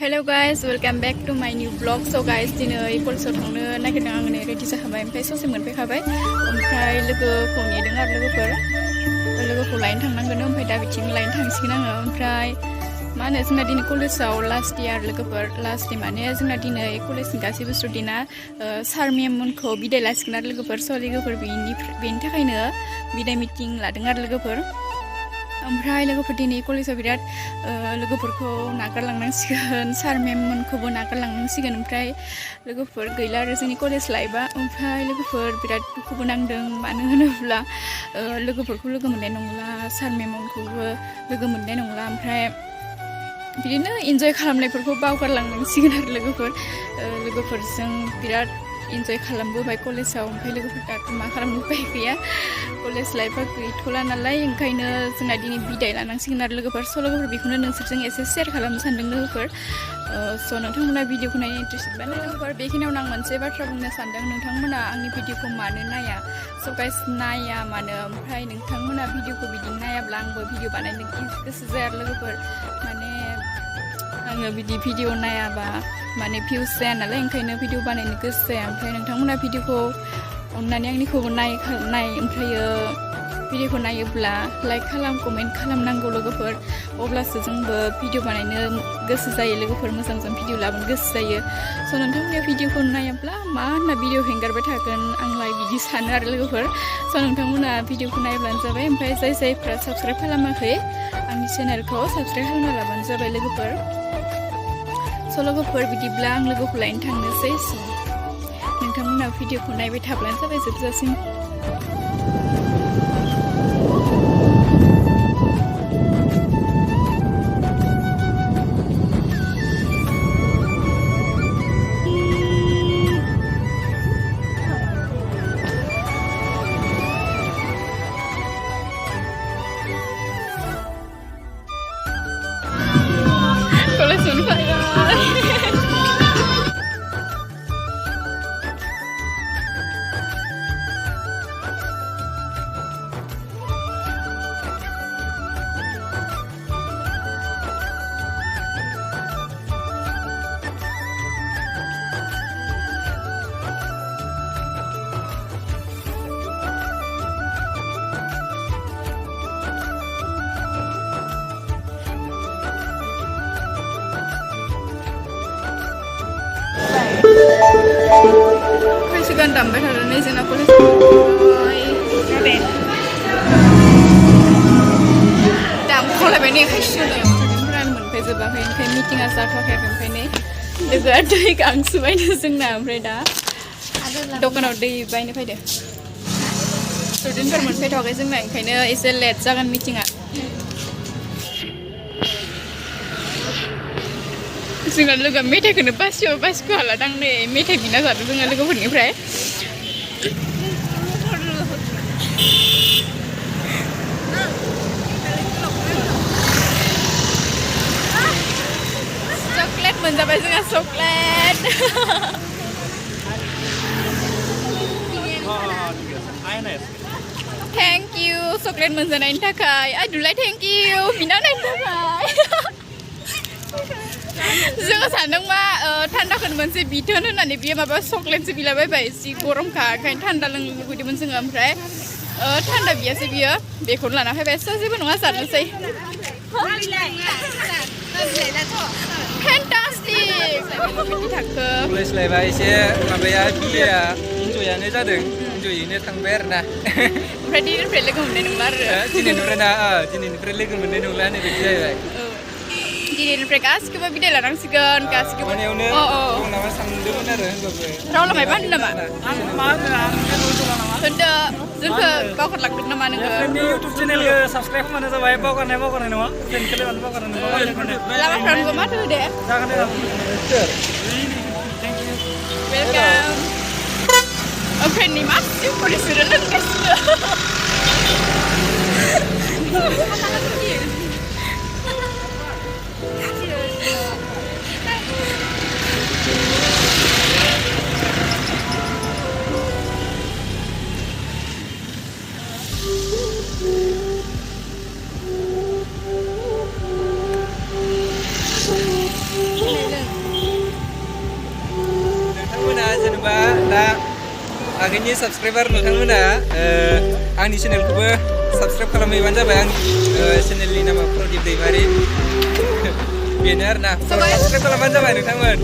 Hello guys, welcome back to my new vlog. So guys, दिनै कलेजाव थांनो नागिरदों आङो नै रेडि जाखाबाय ओमफ्राय ससे मोनफैखाबाय ओमफ्राय लोगोखौ नेदों आरो लोगोखौ लायनो थांनांगोन ओमफ्राय दा बिथिं लायनो थांसिगोन आङो ओमफ्राय मा होनो जोंना दिनै कलेजाव लास्ट इयार लोगोफोर लास्ट डे माने जोंना दिनै कलेजनि गासैबो स्टुडेन्टआ सार मेममोनखौ बिदाय लासिगोन आरो लोगोफोर स' लोगोफोर बेनि थाखायनो बिदाय मिटिं लादों आरो लोगोफोर ओमफ्राय लोगोफोर दिनै कलेजाव बिराद लोगोफोरखौ नागारलांनांसिगोन सार मेममोनखौबो नागारलांनांसिगोन ओमफ्राय लोगोफोर गैला आरो जोंनि कलेज लाइफआ ओमफ्राय लोगोफोर बिराद दुखुबो नांदों मानो होनोब्ला लोगोफोरखौ लोगो मोननाय नंला सार मेममोनखौबो लोगो मोननाय नंला ओमफ्राय बिदिनो इन्जय खालामनायफोरखौ बावगारलांनांसिगोन आरो लोगोफोरजों बिराद इन्जय खालामबोबाय कलेजाव ओमफ्राय लोगोफोर दाथ' मा खालामनो उपाय गैया कलेज लाइफआ गैथ'ला नालाय ओंखायनो जोंना दिनै बिदाय लानांसिगोन आरो लोगोफोर स' लोगोफोर बेखौनो नोंसोरजों एसे शेयार खालामनो सानदों लोगोफोर स' नोंथांमोना भिडिअखौ नायनो इन्टारेस्टेड बा लोगोफोर बेखिनियावनो आं मोनसे बाथ्रा बुंनो सानदों नोंथांमोना आंनि भिडिअखौ मानो नाया स' गाइस नाया मानो ओमफ्राय नोंथांमोना भिडिअखौ बिदि नायाब्ला आंबो भिडिअ बानायनो गोसो जाया आरो लोगोफोर माने आङो बिदि भिडिअ नायाबा माने भिउस जाया नालाय ओंखायनो भिडिअ बानायनो गोसो जाया ओमफ्राय नोंथांमोना भिडिअखौ अननानै आंनिखौबो नाय ओमफ्रायो भिडिअखौ नायोब्ला लाइक कमेन्ट खालामनांगौ लोगोफोर अब्लासो जोंबो भिडिअ बानायनो गोसो जायो लोगोफोर मोजां भिडिअ लाबोनो गोसो जायो स' नोंथांमोना भिडिअखौ नायाब्ला मा होनना भिडिअ हेंगारबाय थागोन आंलाय बिदि सानो आरो लोगोफोर स' नोंथांमोना भिडिअखौ नायब्लानो जाबाय ओमफ्राय जायफ्रा साबस्क्राइब खालामाखै आंनि चेनेलखौ साबस्क्राइब खालामना लाबानो जाबाय लोगोफोर स' लोगोफोर बिदिब्ला आं लोगोखौ लायनो थांनोसै नोंथांमोना भिडिअखौ नायबाय थाब्लानो जाबाय जोबजासिम कलेज मोनफैबाय फैसिगोन दामबाय थानानै जोंना कलेज दामखलायबाय नै खायसेनो स्टुडेन्टफोरानो मोनफैजोबाखै ओमफ्राय मिटिङा जाथ'वाखै ओमफ्राय नै लोगोआ दै गांसो बायनो जोंना ओमफ्राय दा दखानाव दै बायनो फैदो स्टुडेन्टफोर मोनफैथ'वाखै जोंना ओंखायनो एसे लेट जागोन मिटिङा जोंना लोगोआ मेथाइखौनो बासिखौ हाला दां नै मेथाइ बिना जादों जोङो लोगोफोरनिफ्राय चक्लेट मोनजाबाय जोंहा चक्लेट थेंक इउ चक्लेट मोनजानायनि थाखाय आदुलाय थेंक इउ बिना होनायनि थाखाय जोङो सानदों मा थान्दाखौनो मोनसे बिथोन होननानै बियो माबा चक्लेटसो बिलाबायबाय जि गरमखा ओंखायनो थान्दा लोंनो लुगैदोंमोन जोङो ओमफ्राय थान्दा बियासै बियो बेखौनो लाना फैबाय जेबो नङा जारनोसै फेन्टास्टिक कलेज लाइफआ एसे माबाया बिया इन्जयानो जादों इन्जयैनो थांबाय आरो ना ओमफ्राय दिनैनिफ्राय लोगो मोननाय नंला आरो दिनैनिफ्राय लोगो मोननाय नंला होननाय बायदि जाहैबाय दिनैनिफ्राय गासिखौबो बिदाय लानांसिगोन गासिखौबो नामा सानदोंमोन आरो होनबाबो रावला मायबा होनदों नामा होनदो जोंखौ बावगारलांदों नामा नोङो इउटुब चेनेलखौ साबस्क्राइब खालामबानो जाबाय बावगारनाय नङा फ्रेन्डखौलाय मानो बावगारनाय नङा लामाफ्रावबो माथो होदे जागोन दे वेलकाम ओमफ्राय नै मासिव कलेजखौनो लोंगासिनो आगोलनि साबसक्राइबार नोंथांमोना आंनि चेनेलखौबो साबसक्राइब खालामहैबानो जाबाय आंनि चेनेलनि नामा प्रदीप दैमारि बेनो आरोना साबसक्राइब खालामबानो जाबाय नोंथांमोन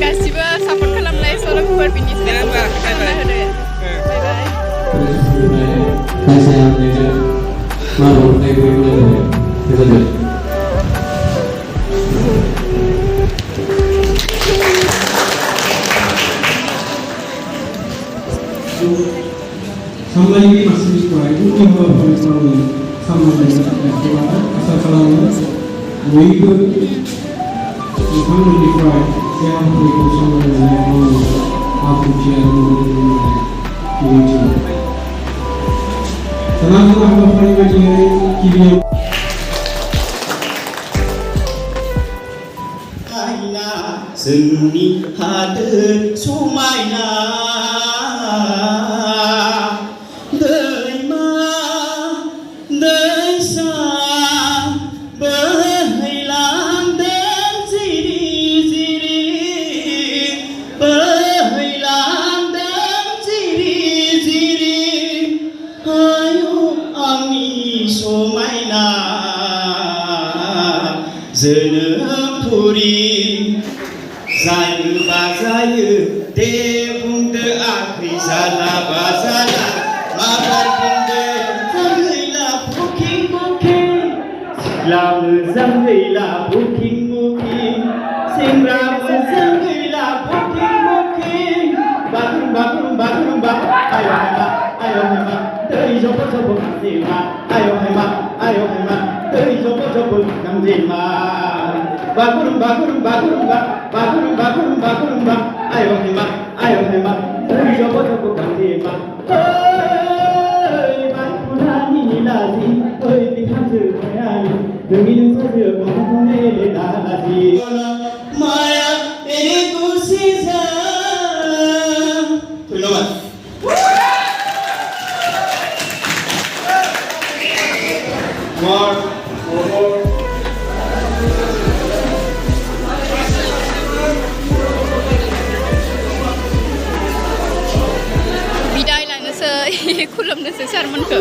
गासिबो सापर्ट खालामनाय स' लोगोफोर बिनि चेनेलखौ खालामना होदो बाय बाय सामलायगिरि मानसिनिफ्राय उननि हाबाफारिफ्रावनो सामलायनायखौ आसा खालामो बयबो नोंथांमोननिफ्राय बे हाबाफारिखौ सामलायनानै मावनो आब्रुथि आरो मदद मिजिंथियो दाना हाबाफारि बायदियै गिबियाव जोंनि हादोर समायना दैमा दैसा बोहैलांदों जिरि जिरि बोहैलांदों जिरि जिरि आयु आंनि समायना जोनोमपुरि जायो बाजायो दे बुंदो आखै जाला बाजाला माबार बुंदो गैला बुकिं बुकिं सिख्ला मोजां गैला बुकिं बुकिं सेंग्रा मोजां गैला बुकिं बुकिं बागुरुम्बा बागुरुम्बा आय' हेमा दै जब जब गांजेमा आय' हेमा दै जब जब गांजेमा बागुरुम्बा बागुरुम्बा बागुरुम्बा बागुरुम्बा आय' हेमा दै जब जब गांजेमा ओइ बाथुनानि लाजि ओइ बिहामजो मायानि नोंनि नोंसोरो गंखौनो लेना लाजि माया एरे गुसिजा धन्यबाद बिदाय लानोसै खुलुमनोसै सारमोनखौ